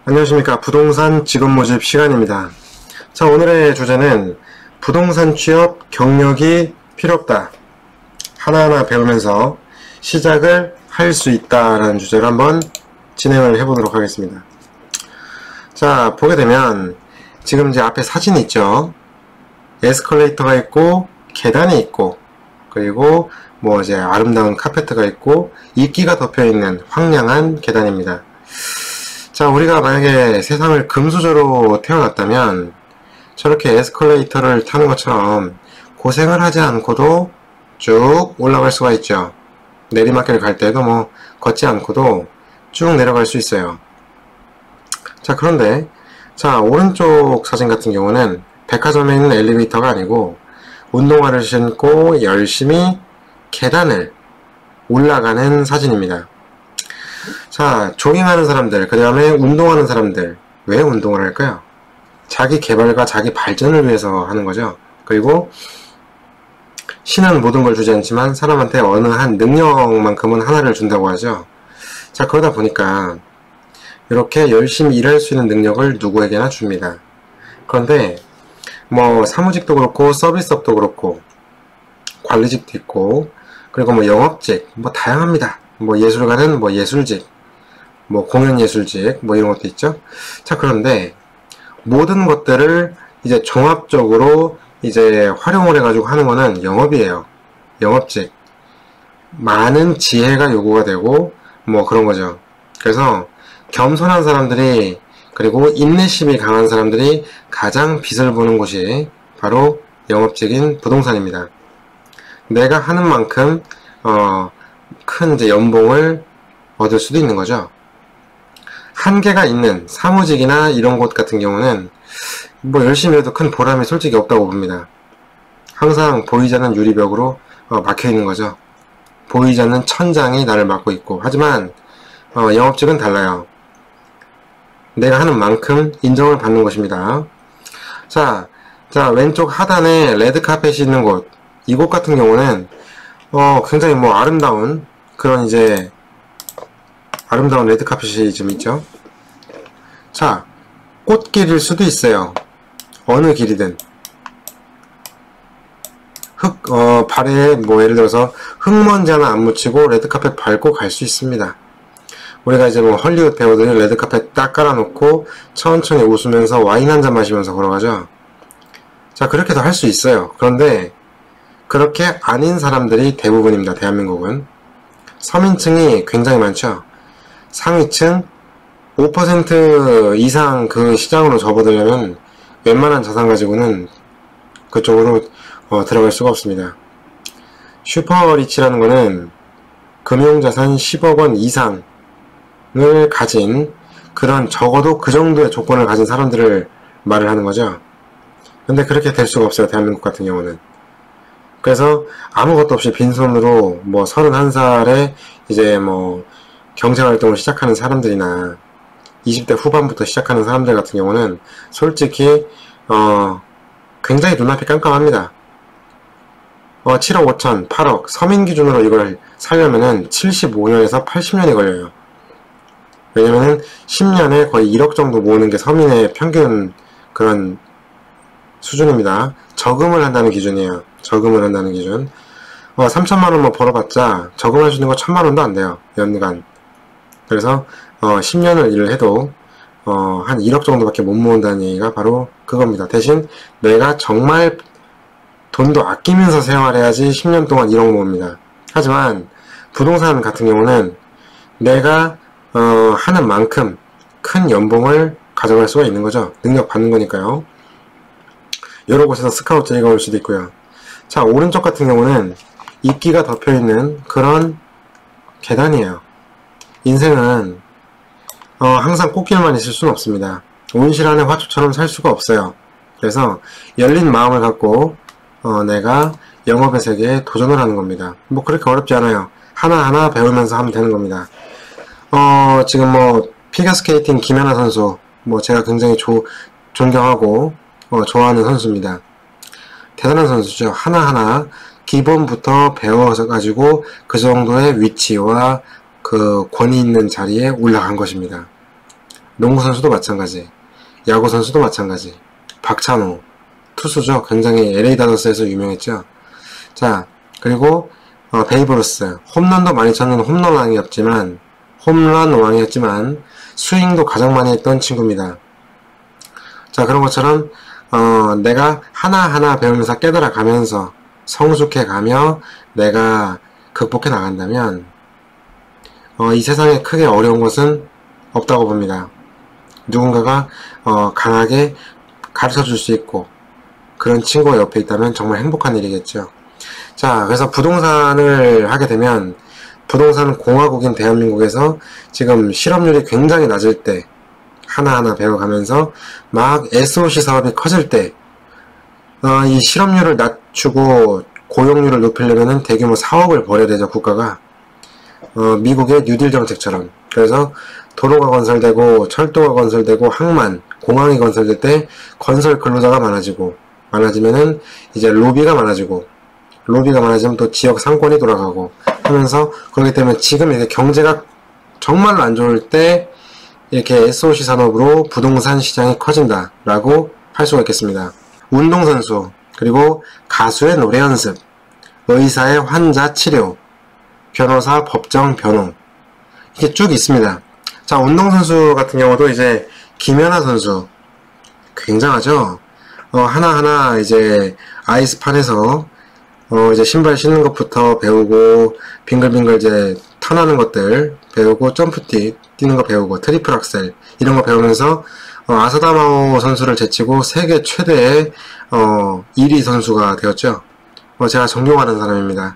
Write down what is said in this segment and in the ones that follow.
안녕하십니까. 부동산 직업 모집 시간입니다. 자, 오늘의 주제는 부동산 취업 경력이 필요 없다. 하나하나 배우면서 시작을 할 수 있다라는 주제로 한번 진행을 해보도록 하겠습니다. 자, 보게 되면 지금 이제 앞에 사진이 있죠. 에스컬레이터가 있고 계단이 있고 그리고 뭐 이제 아름다운 카페트가 있고 이끼가 덮여있는 황량한 계단입니다. 자, 우리가 만약에 세상을 금수저로 태어났다면 저렇게 에스컬레이터를 타는 것처럼 고생을 하지 않고도 쭉 올라갈 수가 있죠. 내리막길을 갈 때도 뭐 걷지 않고도 쭉 내려갈 수 있어요. 자, 그런데 자, 오른쪽 사진 같은 경우는 백화점에 있는 엘리베이터가 아니고 운동화를 신고 열심히 계단을 올라가는 사진입니다. 자, 조깅하는 사람들, 그 다음에 운동하는 사람들, 왜 운동을 할까요? 자기 개발과 자기 발전을 위해서 하는 거죠. 그리고 신은 모든 걸 주지 않지만 사람한테 어느 한 능력만큼은 하나를 준다고 하죠. 자, 그러다 보니까 이렇게 열심히 일할 수 있는 능력을 누구에게나 줍니다. 그런데 뭐 사무직도 그렇고 서비스업도 그렇고 관리직도 있고 그리고 뭐 영업직 뭐 다양합니다. 뭐 예술가는 뭐 예술직, 뭐 공연예술직 뭐 이런 것도 있죠. 자, 그런데 모든 것들을 이제 종합적으로 이제 활용을 해가지고 하는 거는 영업이에요. 영업직. 많은 지혜가 요구가 되고 뭐 그런 거죠. 그래서 겸손한 사람들이 그리고 인내심이 강한 사람들이 가장 빛을 보는 곳이 바로 영업직인 부동산입니다. 내가 하는 만큼 큰 이제 연봉을 얻을 수도 있는 거죠. 한계가 있는 사무직이나 이런 곳 같은 경우는 뭐 열심히 해도 큰 보람이 솔직히 없다고 봅니다. 항상 보이지 않는 유리벽으로 막혀 있는 거죠. 보이지 않는 천장이 나를 막고 있고. 하지만 영업직은 달라요. 내가 하는 만큼 인정을 받는 것입니다. 자, 왼쪽 하단에 레드카펫이 있는 곳, 이곳 같은 경우는 굉장히 뭐 아름다운 그런 이제 아름다운 레드카펫이 좀 있죠. 자, 꽃길일 수도 있어요. 어느 길이든. 발에 뭐 예를 들어서 흙먼지 하나 안 묻히고 레드카펫 밟고 갈 수 있습니다. 우리가 이제 뭐 헐리우드 배우들이 레드카펫 딱 깔아놓고 천천히 웃으면서 와인 한잔 마시면서 걸어가죠. 자, 그렇게도 할 수 있어요. 그런데 그렇게 아닌 사람들이 대부분입니다. 대한민국은. 서민층이 굉장히 많죠. 상위층 5% 이상 그 시장으로 접어들려면 웬만한 자산 가지고는 그쪽으로 들어갈 수가 없습니다. 슈퍼리치라는 거는 금융자산 10억 원 이상을 가진 그런 적어도 그 정도의 조건을 가진 사람들을 말을 하는 거죠. 근데 그렇게 될 수가 없어요. 대한민국 같은 경우는. 그래서 아무것도 없이 빈손으로 뭐 31살에 이제 뭐 경제활동을 시작하는 사람들이나 20대 후반부터 시작하는 사람들 같은 경우는 솔직히 굉장히 눈앞이 깜깜합니다. 7억 5천, 8억 서민 기준으로 이걸 살려면은 75년에서 80년이 걸려요. 왜냐면은 10년에 거의 1억 정도 모으는 게 서민의 평균 그런 수준입니다. 저금을 한다는 기준이에요. 저금을 한다는 기준. 3천만원 뭐 벌어봤자 저금할 수 있는 거 1,000만원도 안 돼요. 연간. 그래서 10년을 일을 해도 한 1억 정도밖에 못 모은다는 얘기가 바로 그겁니다. 대신 내가 정말 돈도 아끼면서 생활해야지 10년 동안 1억 모읍니다. 하지만 부동산 같은 경우는 내가 하는 만큼 큰 연봉을 가져갈 수가 있는 거죠. 능력 받는 거니까요. 여러 곳에서 스카우트 제의가 올 수도 있고요. 자, 오른쪽 같은 경우는 이끼가 덮여있는 그런 계단이에요. 인생은 항상 꽃길만 있을 수는 없습니다. 온실 안에 화초처럼 살 수가 없어요. 그래서 열린 마음을 갖고 내가 영업의 세계에 도전을 하는 겁니다. 뭐 그렇게 어렵지 않아요. 하나하나 배우면서 하면 되는 겁니다. 지금 뭐 피겨스케이팅 김연아 선수, 뭐 제가 굉장히 존경하고 좋아하는 선수입니다. 대단한 선수죠. 하나하나 기본부터 배워서 가지고 그 정도의 위치와 그 권위 있는 자리에 올라간 것입니다. 농구선수도 마찬가지, 야구선수도 마찬가지. 박찬호 투수죠. 굉장히 LA 다저스에서 유명했죠. 자, 그리고 베이브 루스 홈런도 많이 쳤는 홈런 왕이었지만 스윙도 가장 많이 했던 친구입니다. 자, 그런 것처럼 내가 하나하나 배우면서 깨달아 가면서 성숙해 가며 내가 극복해 나간다면 이 세상에 크게 어려운 것은 없다고 봅니다. 누군가가 강하게 가르쳐 줄 수 있고 그런 친구가 옆에 있다면 정말 행복한 일이겠죠. 자, 그래서 부동산을 하게 되면 부동산 공화국인 대한민국에서 지금 실업률이 굉장히 낮을 때 하나하나 배워가면서 막 SOC 사업이 커질 때 이 실업률을 낮추고 고용률을 높이려면 대규모 사업을 벌여야 되죠. 국가가 미국의 뉴딜 정책처럼. 그래서 도로가 건설되고 철도가 건설되고 항만, 공항이 건설될 때 건설 근로자가 많아지면은 이제 로비가 많아지면 또 지역 상권이 돌아가고 하면서, 그렇기 때문에 지금 이렇게 경제가 정말로 안 좋을 때 이렇게 SOC 산업으로 부동산 시장이 커진다라고 할 수가 있겠습니다. 운동선수, 그리고 가수의 노래 연습, 의사의 환자 치료, 변호사 법정 변호, 이게 쭉 있습니다. 자, 운동선수 같은 경우도 이제 김연아 선수 굉장하죠. 하나하나 이제 아이스판에서 이제 신발 신는 것부터 배우고, 빙글빙글 이제 턴하는 것들 배우고, 점프 뛰는 거 배우고, 트리플 악셀 이런 거 배우면서 아사다마오 선수를 제치고 세계 최대의 1위 선수가 되었죠. 제가 존경하는 사람입니다.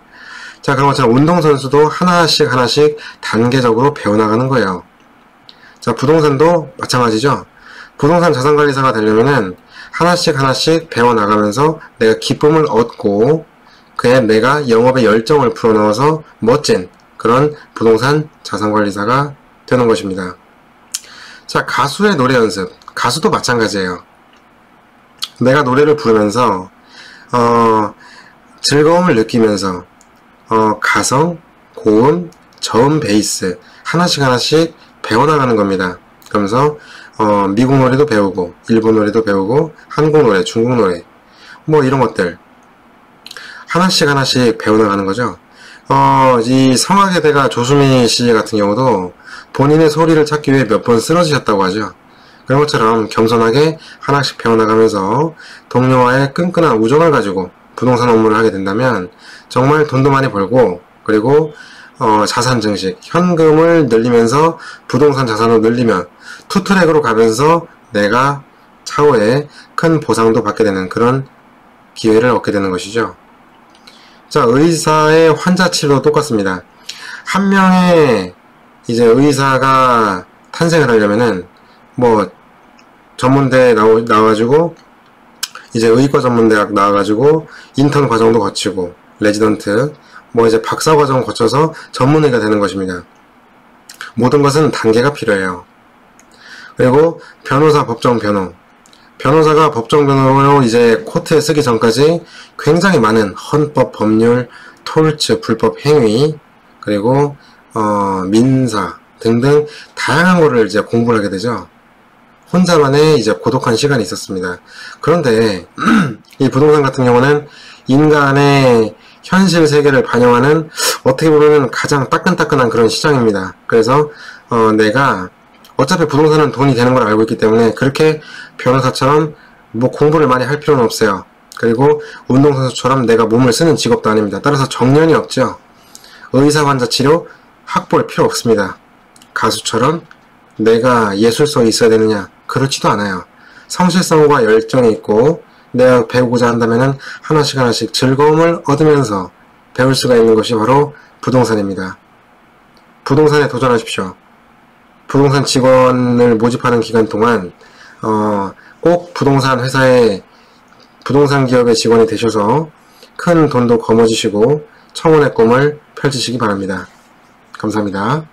자, 그런 것처럼 운동선수도 하나씩 단계적으로 배워나가는 거예요. 자, 부동산도 마찬가지죠. 부동산 자산관리사가 되려면은 하나씩 배워나가면서 내가 기쁨을 얻고, 그에 내가 영업의 열정을 불어넣어서 멋진 그런 부동산 자산관리사가 되는 것입니다. 자, 가수의 노래 연습. 가수도 마찬가지예요. 내가 노래를 부르면서 즐거움을 느끼면서 가성, 고음, 저음, 베이스 하나씩 배워나가는 겁니다. 그러면서 미국 노래도 배우고, 일본 노래도 배우고, 한국 노래, 중국 노래 뭐 이런 것들 하나씩 배워나가는 거죠. 이 성악의 대가 조수미 씨 같은 경우도 본인의 소리를 찾기 위해 몇 번 쓰러지셨다고 하죠. 그런 것처럼 겸손하게 하나씩 배워나가면서 동료와의 끈끈한 우정을 가지고 부동산 업무를 하게 된다면 정말 돈도 많이 벌고, 그리고 자산 증식, 현금을 늘리면서 부동산 자산을 늘리면 투트랙으로 가면서 내가 차후에 큰 보상도 받게 되는 그런 기회를 얻게 되는 것이죠. 자, 의사의 환자 치료도 똑같습니다. 한 명의 이제 의사가 탄생을 하려면은 뭐 전문대 나와가지고 이제 의과 전문대학 나와가지고 인턴 과정도 거치고 레지던트 뭐 이제 박사 과정 거쳐서 전문의가 되는 것입니다. 모든 것은 단계가 필요해요. 그리고 변호사 법정 변호, 변호사가 법정 변호로 이제 코트에 쓰기 전까지 굉장히 많은 헌법, 법률, 톨츠, 불법 행위, 그리고 민사 등등 다양한 거를 이제 공부를 하게 되죠. 혼자만의 이제 고독한 시간이 있었습니다. 그런데 이 부동산 같은 경우는 인간의 현실 세계를 반영하는, 어떻게 보면 가장 따끈따끈한 그런 시장입니다. 그래서 내가 어차피 부동산은 돈이 되는 걸 알고 있기 때문에 그렇게 변호사처럼 뭐 공부를 많이 할 필요는 없어요. 그리고 운동선수처럼 내가 몸을 쓰는 직업도 아닙니다. 따라서 정년이 없죠. 의사, 환자 치료 학볼 필요 없습니다. 가수처럼 내가 예술성이 있어야 되느냐? 그렇지도 않아요. 성실성과 열정이 있고 내가 배우고자 한다면 하나씩 즐거움을 얻으면서 배울 수가 있는 것이 바로 부동산입니다. 부동산에 도전하십시오. 부동산 직원을 모집하는 기간 동안 꼭 부동산 회사의 부동산 기업의 직원이 되셔서 큰 돈도 거머쥐시고 청혼의 꿈을 펼치시기 바랍니다. 감사합니다.